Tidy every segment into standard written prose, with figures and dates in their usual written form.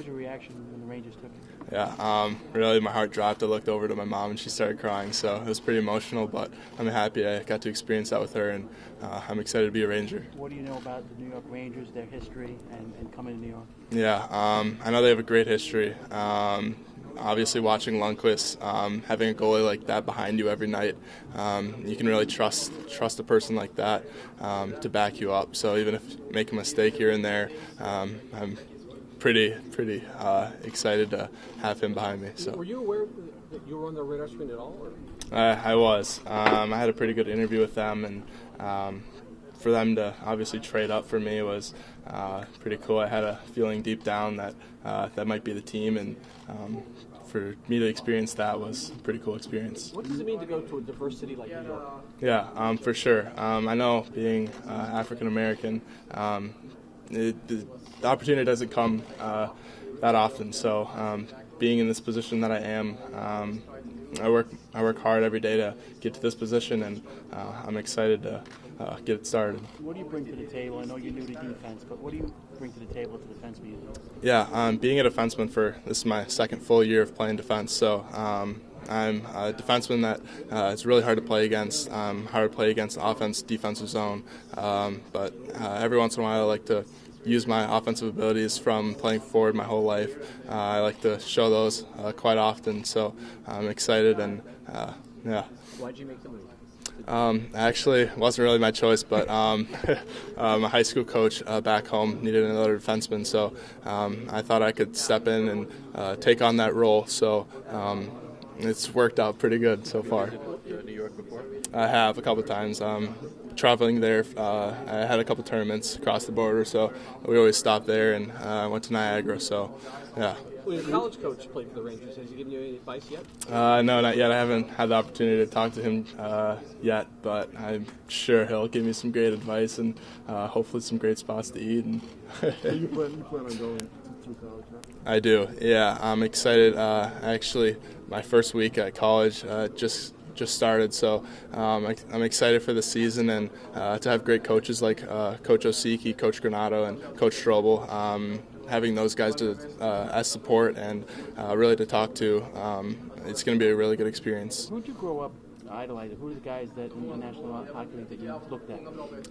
your reaction when the Rangers took it? Yeah, really my heart dropped. I looked over to my mom and she started crying, so it was pretty emotional, but I'm happy I got to experience that with her, and I'm excited to be a Ranger. What do you know about the New York Rangers, their history, and coming to New York? Yeah, I know they have a great history. Obviously, watching Lundqvist, having a goalie like that behind you every night, you can really trust a person like that to back you up. So even if you make a mistake here and there, I'm pretty excited to have him behind me. So. Were you aware that you were on the radar screen at all? I was. I had a pretty good interview with them, and for them to obviously trade up for me was pretty cool. I had a feeling deep down that that might be the team, and for me to experience that was a pretty cool experience. What does it mean to go to a diverse city like New York? Yeah, for sure. I know being African American, the opportunity doesn't come that often. So being in this position that I am, I work hard every day to get to this position, and I'm excited to get it started. What do you bring to the table? I know you're new to defense, but what do you bring to the table to defenseman usually? Yeah, being a defenseman this is my second full year of playing defense, so I'm a defenseman that it's really hard to play against. Hard to play against offense, defensive zone, but every once in a while I like to use my offensive abilities from playing forward my whole life. I like to show those quite often, so I'm excited, and yeah. Why'd you make the move? Actually, it wasn't really my choice, but my high school coach back home needed another defenseman, so I thought I could step in and take on that role. So it's worked out pretty good so far. You in New York before? I have a couple times. Traveling there, I had a couple tournaments across the border, so we always stopped there, and went to Niagara. So, yeah. Well, your college coach played for the Rangers. Has he given you any advice yet? No, not yet. I haven't had the opportunity to talk to him yet, but I'm sure he'll give me some great advice and hopefully some great spots to eat. And So you plan on going through college now? I do. Yeah, I'm excited. Actually, my first week at college just started, so I'm excited for the season and to have great coaches like Coach Osiki, Coach Granato, and Coach Strobel. Having those guys as support and really to talk to, it's going to be a really good experience. Who did you grow up idolizing? Who are the guys that in the National Hockey League that you looked at?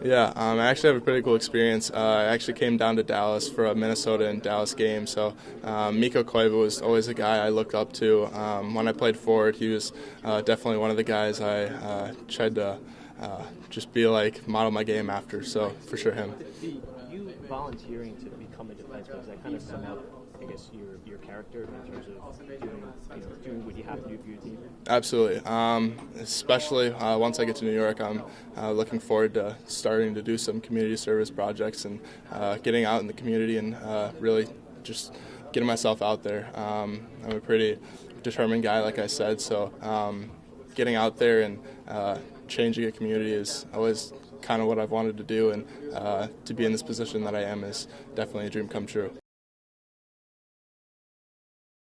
Yeah, I actually have a pretty cool experience. I actually came down to Dallas for a Minnesota and Dallas game, so Mikko Koivu was always a guy I looked up to. When I played forward, he was definitely one of the guys I tried to just be like, model my game after, so for sure him. You volunteering to become a defenseman, does that kind of sum up, I guess, your character in terms of doing what you have to do for your team? Absolutely. Especially once I get to New York, I'm looking forward to starting to do some community service projects and getting out in the community and really just getting myself out there. I'm a pretty determined guy, like I said, so getting out there and changing a community is always kind of what I've wanted to do, and to be in this position that I am is definitely a dream come true.